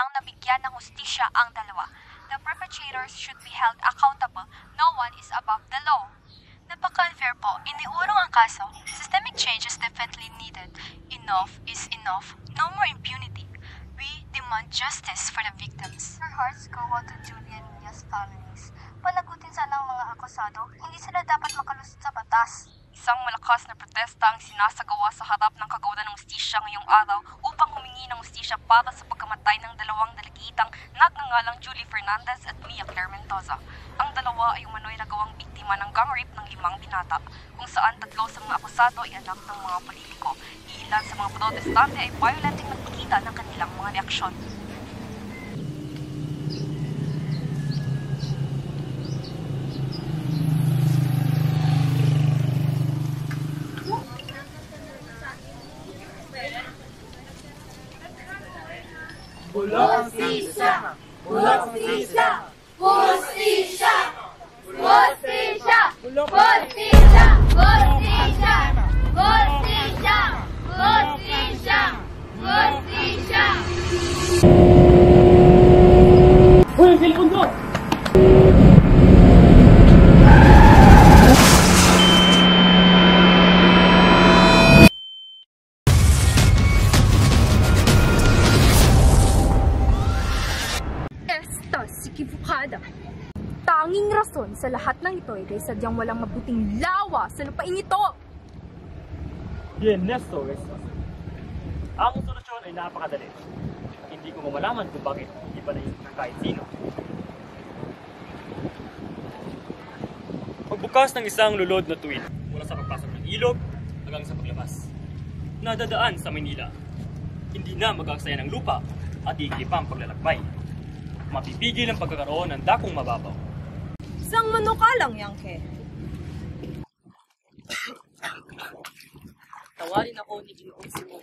lang nabigyan ng hustisya ang dalawa. The perpetrators should be held accountable. No one is above the law. Napaka-unfair po. Iniurong ang kaso. Systemic change is definitely needed. Enough is enough. No more impunity. We demand justice for the victims. Our hearts go out to Julie and Mia's families. Panagutin sana ang mga akusado. Hindi sila dapat makalusot sa batas. Isang malakas na protesta ang sinasagawa sa harap ng kagawaran ng hustisya ngayong araw upang humingi ng hustisya para sa pagkamatay ng dalawang dalagitang nagngangalang Julie Fernandez at Mia Claire Mendoza. Ang dalawa ay umano'y nagawang biktima ng gang rape ng 5 binata, kung saan 3 sa mga akusado ay anak ng mga politiko. Ilan sa mga protestante ay violenteng nagpakita ng kanilang mga reaksyon. Justisya! Justisya! Justisya! Justisya! Justisya! Justisya! Justisya! Justisya! Justisya! Uy, cellphone ko! Tanging rason sa lahat ng ito ay dahil sadyang walang mabuting lawa sa lupain ito. Bien, Nestor. Ang solusyon ay napakadali. Hindi ko mamalaman kung bakit hindi pa naisip ng kahit sino. Pagbukas ng isang lulod na tuwid mula sa pagpasok ng ilog hanggang sa paglabas, nadadaan sa Maynila. Hindi na magagsaya ng lupa at iigli pa ang paglalakbay. Mapipigil ang pagkakaroon ng dakong mababaw. Isang manukalang yangke. Tawarin ako ni Ginoong Simon.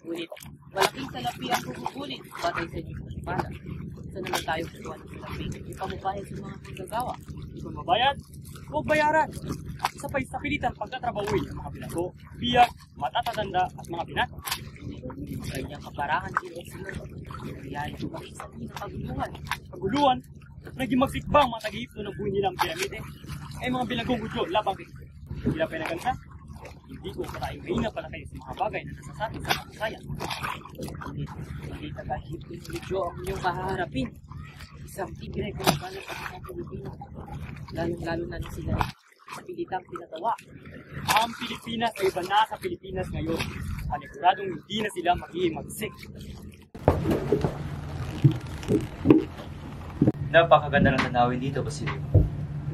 Ngunit, malaking salapi ang pupulit batay sa inyong pagpala. Saan naman tayo kukuha ng salapi? Ipamubayad sa mga paggagawa. Ipamubayad? Huwag bayaran. Sabay sa pilitan pagkatrabahuin ang mga binago, biyak, matatanda at mga binata. Hindi mo kanyang kaparahan Ginoong Simon. Nangyayari ko bakit sa ng kaguluhan. Kaguluhan? Naging magsikbang mga tag-iipno ng buhay nilang piramide ay mga bilagong gudyo labang kayo. Hindi lang pinaganda. Hindi ko kataing mahina pala kayo sa mga bagay na nasasabi sa mga kasaya. Hindi tagahip ng gudyo ang inyong kahaharapin. Isang tigre kung paano sa mga Pilipino. Lalong-lalo na sila sa pilitang pinatawa. Ang Pilipinas ay iba na sa Pilipinas ngayon. Paniguradong hindi na sila maghihimagsik. Napakaganda ng tanawin dito, Basilio.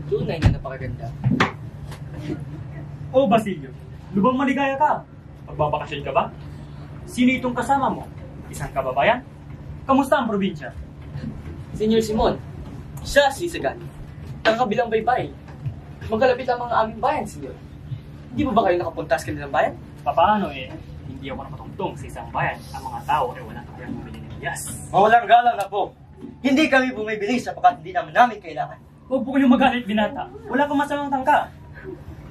Tunay na napakaganda. Oh, Basilio, lubang maligaya ka. Magbabakasyon ka ba? Sino itong kasama mo? Isang kababayan? Kamusta ang probinsya? Senyor Simon, siya si Sagan. Kabilang baybay. Magkalapit ang mga aming bayan, senyor. Hindi ba kayo nakapunta sa kanilang bayan? Paano eh? Hindi ako nakatungtong sa isang bayan. Ang mga tao ay walang kakayang bumili ng bigas. Mawalang galang na po. Hindi kami bumibili sapagkat hindi namin kailangan. Huwag po kayong magalit, binata. Wala kang masamang tangka.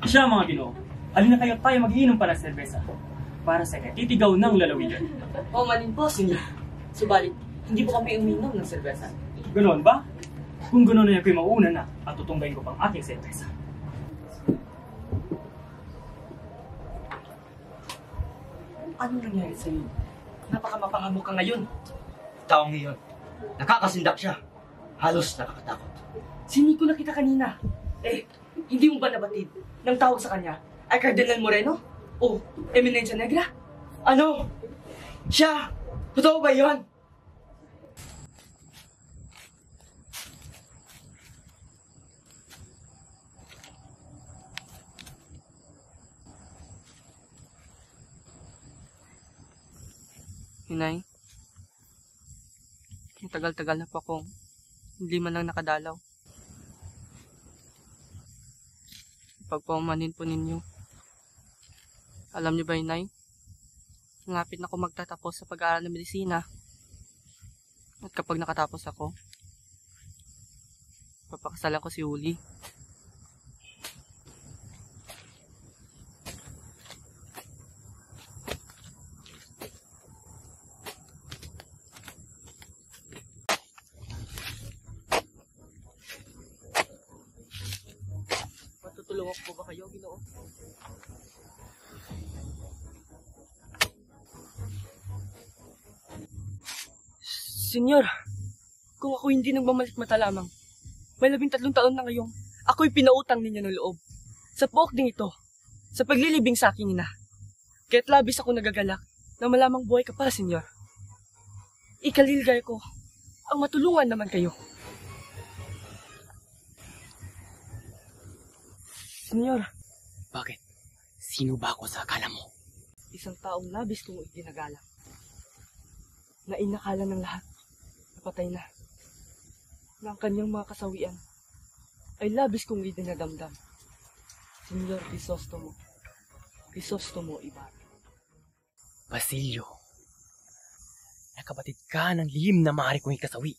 Siya, mga Ginoo. Halina kayo tayo mag-iinom pa ng serbesa para sa katitigaw ng lalawigan. O manin po, senyor. Subalit, hindi po kami uminom ng serbesa. Ganoon ba? Kung ganoon ay ako'y mauna na at tutunggayin ko pang aking serbesa. Anong nangyari sa'yo? Napakamapangamo ka ngayon. Taong iyon, nakakasindak siya. Halos nakakatakot. Siniko na kita kanina. Hindi mo ba nabatid ng tawag sa kanya ay Cardinal Moreno? O Eminencia Negra? Ano? Siya? Totoo ba yun? Inay, matagal-tagal na po akong hindi man lang nakadalaw. Pagpaumanin po ninyo. Alam niyo ba, Inay? Ngapit na ako magtatapos sa pag-aaral ng medisina. At kapag nakatapos ako, papakasalan ko si Uli. Tinutulungan ko ba kayo, Ginoo? Senyor, kung ako hindi nagmamalikmata lamang, may 13 taon na ngayong ako'y pinautang ninyo ng loob. Sa pook ding ito, sa paglilibing sa aking ina. Kaya't labis ako nagagalak na malamang buhay ka pa, senyor. Ikalilgay ko ang matulungan naman kayo. Senyor. Bakit? Sino ba ako sa akala mo? Isang taong labis kong itinagalang. Na inakala ng lahat, napatay na. Na ang kanyang mga kasawian ay labis kong itinadamdam. Senyor Crisostomo. Crisostomo Ibarra. Basilio. Nakabatid ka ng lihim na maaari kong ikasawi.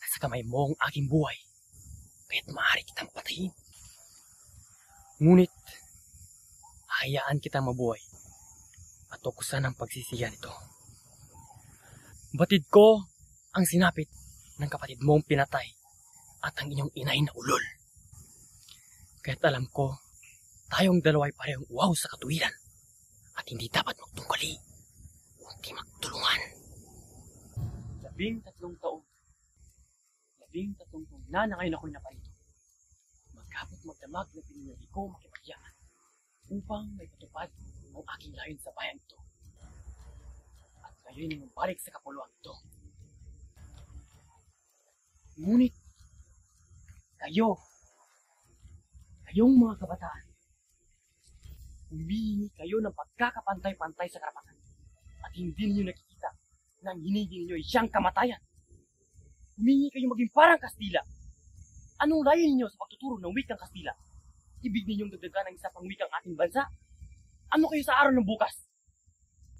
Nasa kamay mo ang aking buhay. Kaya't maaari kitang patayin. Ngunit, hayaan kitang mabuhay. Patukusan ang pagsisiyan nito. Batid ko ang sinapit ng kapatid mong pinatay at ang inyong inay na ulol. Kaya't alam ko, tayong dalawa ay parehong uhaw sa katuwiran at hindi dapat magtungkali, kundi magtulungan. 13 taon. 13 taon na ngayon ako'y naparito. Magkapot magdamag na pinili ko makipagyaman upang may patupad ang aking layon sa bayan ito. At ngayon ay balik sa kapuluan ito. Ngunit, kayong mga kabataan, humihingi kayo ng pagkakapantay-pantay sa karapatan at hindi ninyo nakikita na ang hinigi ninyo ay siyang kamatayan. Humihingi kayo maging parang Kastila. Anong layo ninyo sa pagtuturo ng wikang Kastila? Ibig ninyong dagdagan ng isa pang wikang ating bansa? Ano kayo sa araw ng bukas?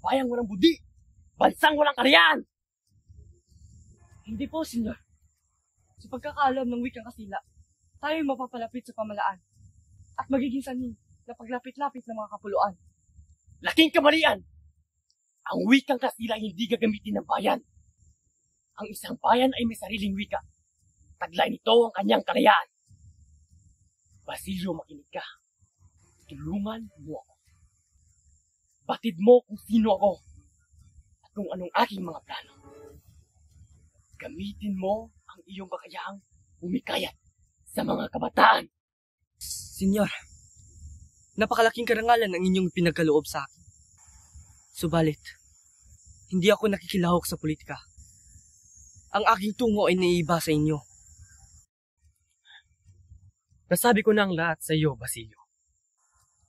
Bayang walang budi! Bansang walang karayaan! Hindi po, senyor. Sa pagkakaalam ng wikang Kastila, tayo mapapalapit sa pamalaan at magiging sanhi na paglapit-lapit ng mga kapuluan. Laking kamalian! Ang wikang Kastila ay hindi gagamitin ng bayan. Ang isang bayan ay may sariling wika. Taglay nito ang kanyang kalayaan. Basilio, makinig ka. Tulungan mo ako. Batid mo kung sino ako at kung anong aking mga plano. Gamitin mo ang iyong kakayahang humikayat sa mga kabataan. Senyor, napakalaking karangalan ang inyong pinagkaloob sa akin. Subalit, hindi ako nakikilahok sa politika. Ang aking tungo ay naiiba sa inyo. Nasabi ko na ang lahat sa iyo, Basilio.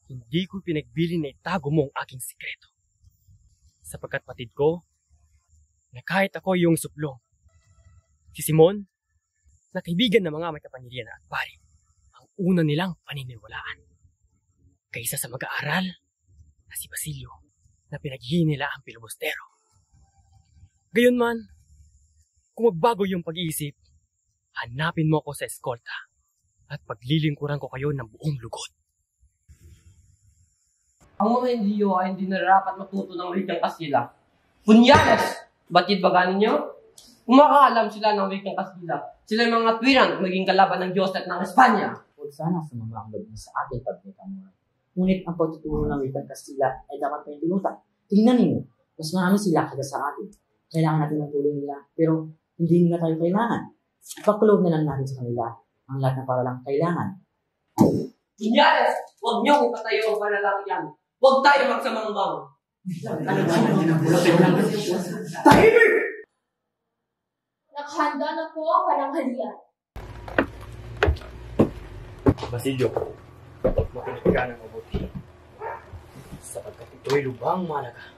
Hindi ko pinagbili na itago mo ang aking sikreto. Sapagkat patid ko, na kahit ako iyong suplong, si Simon, na kaibigan ng mga may kapangyarihan at pari, ang una nilang paniniwalaan. Kaysa sa mag-aaral na si Basilio, na pinaghihin nila ang pilibustero. Gayunman, kung magbago yung pag-iisip, hanapin mo ako sa eskolta at paglilingkuran ko kayo ng buong lugod. Ang mga Indiyo ay hindi nararapat matuto ng wikang Kastila. Punyales! Batid ba ninyo? Kung makakaalam sila ng wikang Kastila, sila yung mga twiran at maging kalaban ng Diyos at ng Espanya. Huwag sana sumama ang loob sa ating pagmekamuran. Ngunit ang pagtuturo ng wikang Kastila ay dapat tayong tinutak. Tingnan ninyo, mas marami sila kaya sa atin. Kailangan natin ng tulong nila, pero hindi nila tayo kailangan. Ipakulob na lang natin sa kanila ang lahat na para lang kailangan. Punyales! Huwag niyo kung patayo ang panalangin yan. Huwag tayo magsamang-bang. Tahimik! Nakahanda na po ang pananghalian. Basilio, makinig ka ng mabuti. Sapagkat ito'y lubang malaga.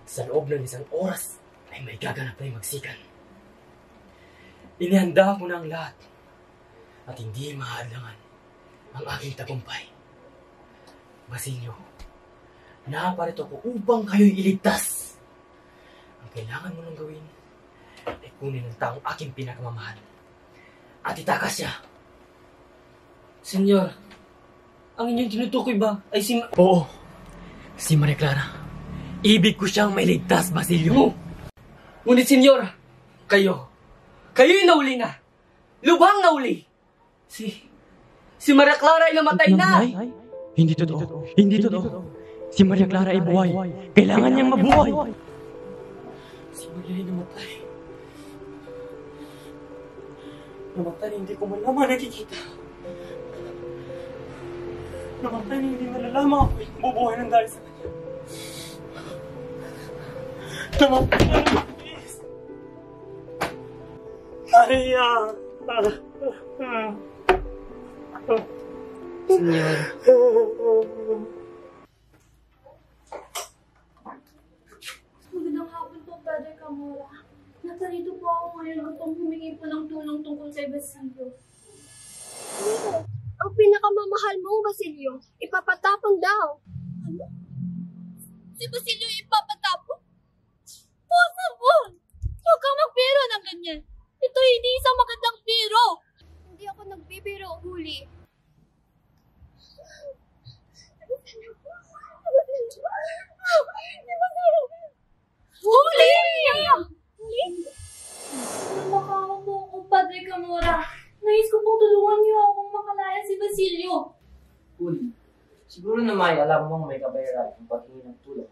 Sa loob ng 1 oras ay may gaganap na magsikan. Inihanda ko na ang lahat at hindi mahadlangan ang aking tagumpay. Basilio, naparito ko upang kayo'y iligtas. Ang kailangan mo nang gawin ay kunin ang taong aking pinakamamahal at itakas siya. Senyor, ang inyong tinutukoy ba ay si... Oo, si Maria Clara. Ibig ko siyang mailigtas, Basilio. Ngunit senyor, kayo'y nauli na. Lubhang nauli. Si Si Maria Clara ay namatay na! Hindi totoo. Hindi totoo. Si Maria Clara ay buhay. Kailangan niyang mabuhay. Si Maria ay namatay. Namatay na hindi ko malaman nakikita. Namatay na hindi malalaman ako yung bubuhay ng dahil sa kanya. Namatay na please. Senyor. Magandang hapon po, Padre Camora. Naparito po ako ngayon upang humingi po ng tulong tungkol kay Basilio. Ang pinakamamahal mong Basilio, ipapatapon daw. Ano? Si Basilio ipapatapon? Possible! Huwag kang magbiro ng ganyan. Ito hindi isang magandang biro. Hindi ako nagbibiro, Huli. Huli! Huli? Namakawa po ako, Padre Camora. Nais ko pong tulungan niyo akong makalaya si Basilio. Huli, siguro na may alam mong may kabayaran ang paghingi ng tulong.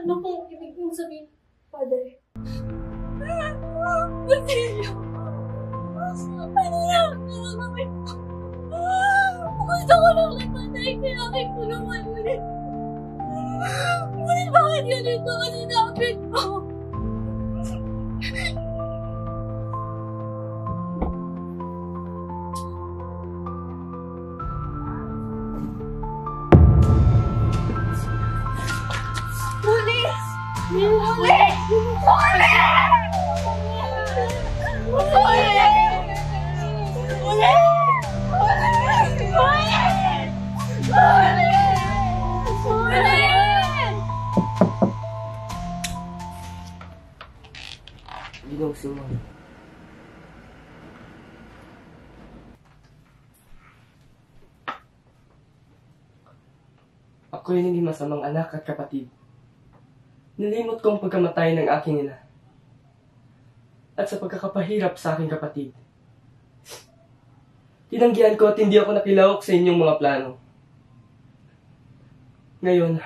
Ano pong ibig mong sabihin, Padre? Basilio! Ano lang ang gagawin ko? Gusto ko lang ipatay kaya aking tulungan ulit. Ngunit bakit ganito ang sinabi ko? Huli! Huli! Huli! Ginong Simon. Ako'y hindi masamang anak at kapatid. Nilimot ko ang pagkamatay ng aking ina. At sa pagkakapahirap sa aking kapatid. Tinanggihan ko at hindi ako nakilahok sa inyong mga plano. Ngayon,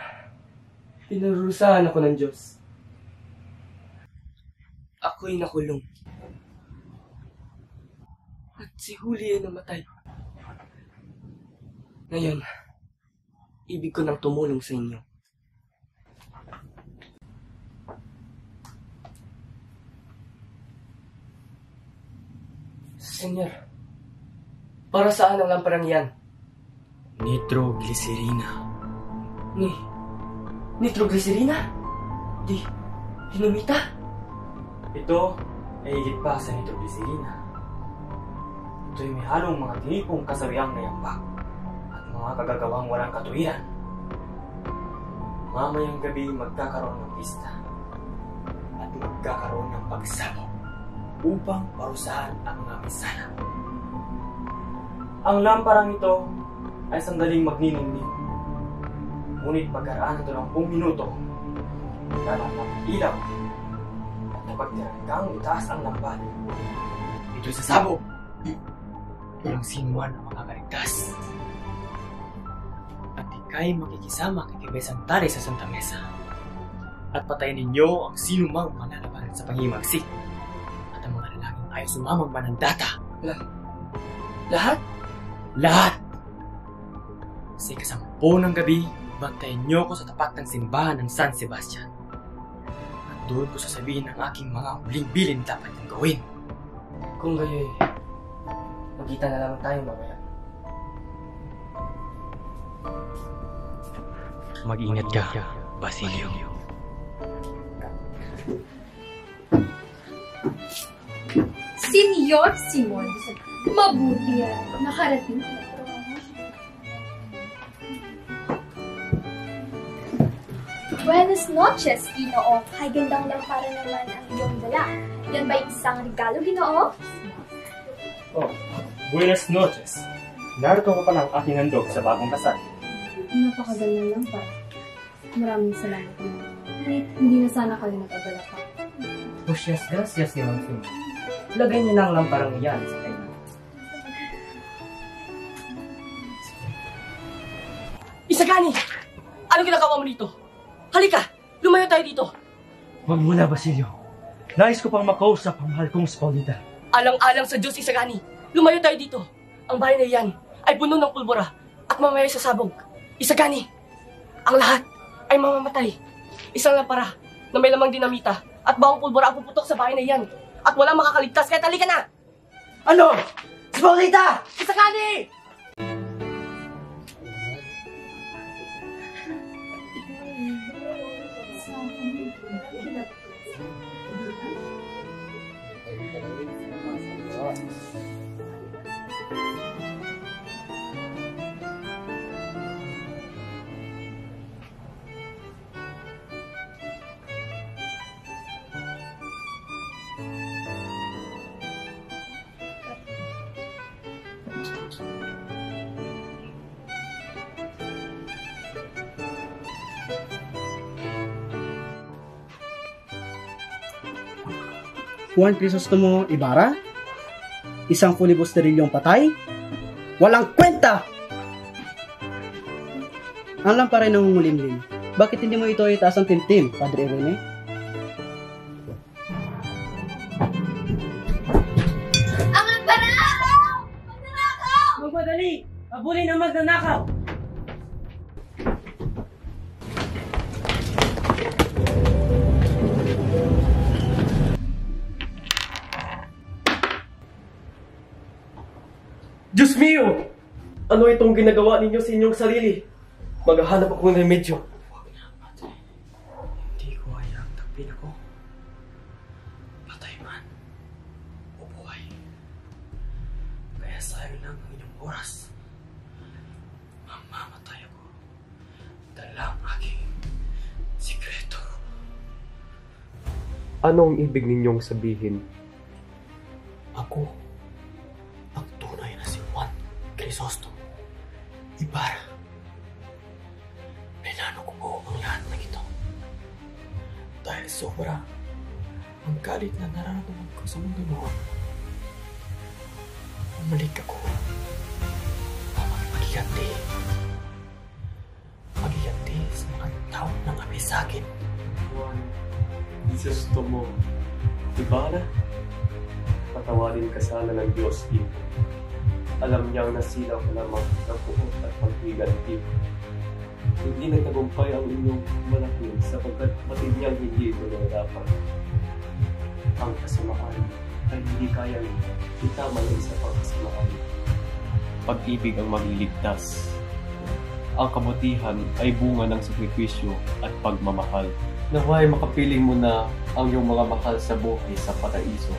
pinarurusahan ako ng Diyos. Ako'y nakulong. At si Huli ay namatay. Ngayon, ibig ko nang tumulong sa inyo. Senyor, para saan ang lamparang yan? Nitroglycerina. Nitroglycerina? Dinamita? Ito ay higit pa sa nitroglycerina. Ito'y may halong mga tinipong kasawiang na yambak at mga kagagawang walang katuwiran. Mamayang gabi magkakaroon ng pista at magkakaroon ng pagsabog upang parusahan ang mga misana. Ang lamparang ito ay sandaling magniningning. Ngunit pagkaraan ito ng 10 minuto, lalong mag-ilaw at kapag tinanggang itaas ang lampan, ito'y sasabog. Walang sinuman ang makakaligtas. At ika'y makikisama kay Kibesang Tari sa Santa Mesa. At patayin ninyo ang sinumang mananaban sa pangimagsik. At ang mga lalaking ayaw sumamang manandata. Lahat? Lahat! Sa ika-10 ng gabi, bantayan niyo ko sa tapat ng simbahan ng San Sebastian. At doon ko sasabihin ang aking mga huling bilin dapat niyong gawin. Kung gayoy, magkita na lang tayo mamaya. Mag-ingat ka, Basilio. Senyor Simon, mabuti yan. Nakarating ka. Buenas noches, Ginoo. Ay, gandang lampara naman ang iyong dala. Yan ba isang regalo, Ginoo? Oh, buenas noches. Narito ko pa ng aking handog sa bagong kasal. Napakaganda lang pa. Maraming salamat naman. Kahit hindi na sana kayo nag-abala pa. Muchas gracias, Ginong Simon. Lagay niyo na ang lamparang iyan sa kanya. Ano ginagawa mo dito? Halika! Lumayo tayo dito! Huwag muna, Basilio. Nais ko pang makausap ang mahal kong Spolita. Alang-alang sa Diyos Isagani, lumayo tayo dito. Ang bahay na iyan ay puno ng pulbura at mamaya sa sabog. Isagani, ang lahat ay mamamatay. Isang lampara na may lamang dinamita at bawang pulbura ang puputok sa bahay na iyan. At walang makakaligtas, kaya halika na! Ano? Spolita! Isagani! Juan Crisostomo Ibarra, isang filibusteryong patay, walang kwenta! Ang lampara ay nangungulimlim. Bakit hindi mo ito itaas ang timtim, Padre Rene? Ang magnanakaw! Magnanakaw! Magmadali! Abulin ang magnanakaw! Diyos mio! Ano itong ginagawa ninyo sa inyong sarili? Maghahanap ako ng remedyo. Hindi ko hayang takpin ako. Patay man o buhay. Kaya sayang lang ang inyong oras. Mamamatay ako. Dala ang aking sikreto. Anong ibig ninyong sabihin? Ako ang tunay na si Juan Crisostomo Ibarra. Pinano ko po ang lahat ng ito. Dahil sobra ang galit na nararamdaman ko sa mundo noon. Umalik ako na maghiganti. Maghiganti sa mga taong nangapi sa akin. Juan Crisostomo Ibarra? Patawarin ka sana ng Diyos dito. Alam niyang nasilaw ka lamang ng puot at paghiganti. Hindi nagtagumpay ang inyong malakil sapagkat matid niyang hindi ito nararapat. Ang kasamaan ay hindi kayang itama ng isa pang kasamaan. Pag-ibig ang magliligtas. Ang kabutihan ay bunga ng sakripisyo at pagmamahal. Naway makapiling mo na ang iyong mga mahal sa buhay sa paraiso,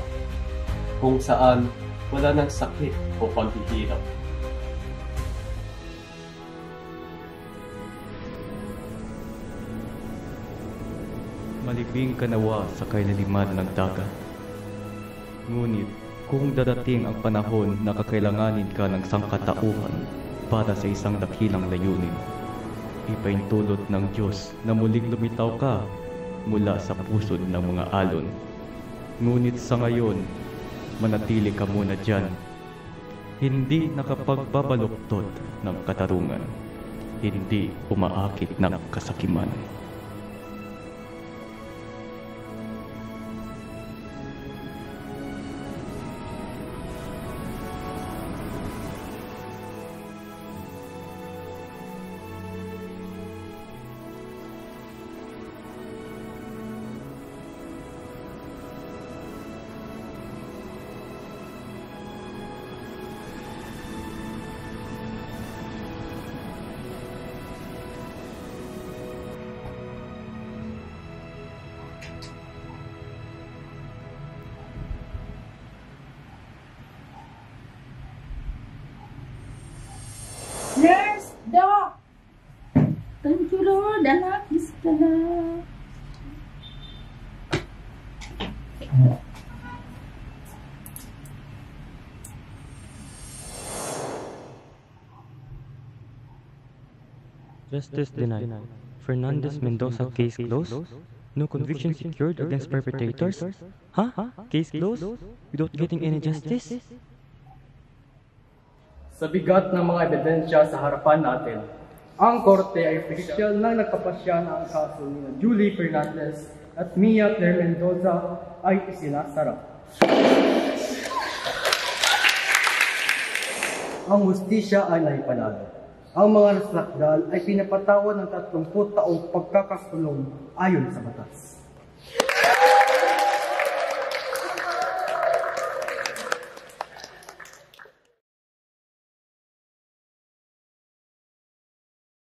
kung saan wala ng sakit o paghihirap. Malibing ka nawa sa kailaliman ng dagat. Ngunit kung dadating ang panahon na kakailanganin ka ng sangkatauhan para sa isang dakilang layunin, ipaintulot ng Diyos na muling lumitaw ka mula sa pusod ng mga alon. Ngunit sa ngayon, manatili ka muna dyan, hindi nakapagbabaluktot ng katarungan, hindi umaakit ng kasakiman. Nurse! Doc! Thank you, Lord. Anak, is ka na. Justice denied. Fernandez Mendoza case closed? No conviction secured against perpetrators? Huh? Case closed? Without getting any justice? Sa bigat ng mga ebidensya sa harapan natin, Ang korte ay opisyal na nagpapasya na ang kaso ni Julie Fernandez at Mia Claire Mendoza ay isinasara. Ang hustisya ay naipanalo. Ang mga nasakdal ay pinapatawad ng 30 taong pagkakakulong ayon sa batas.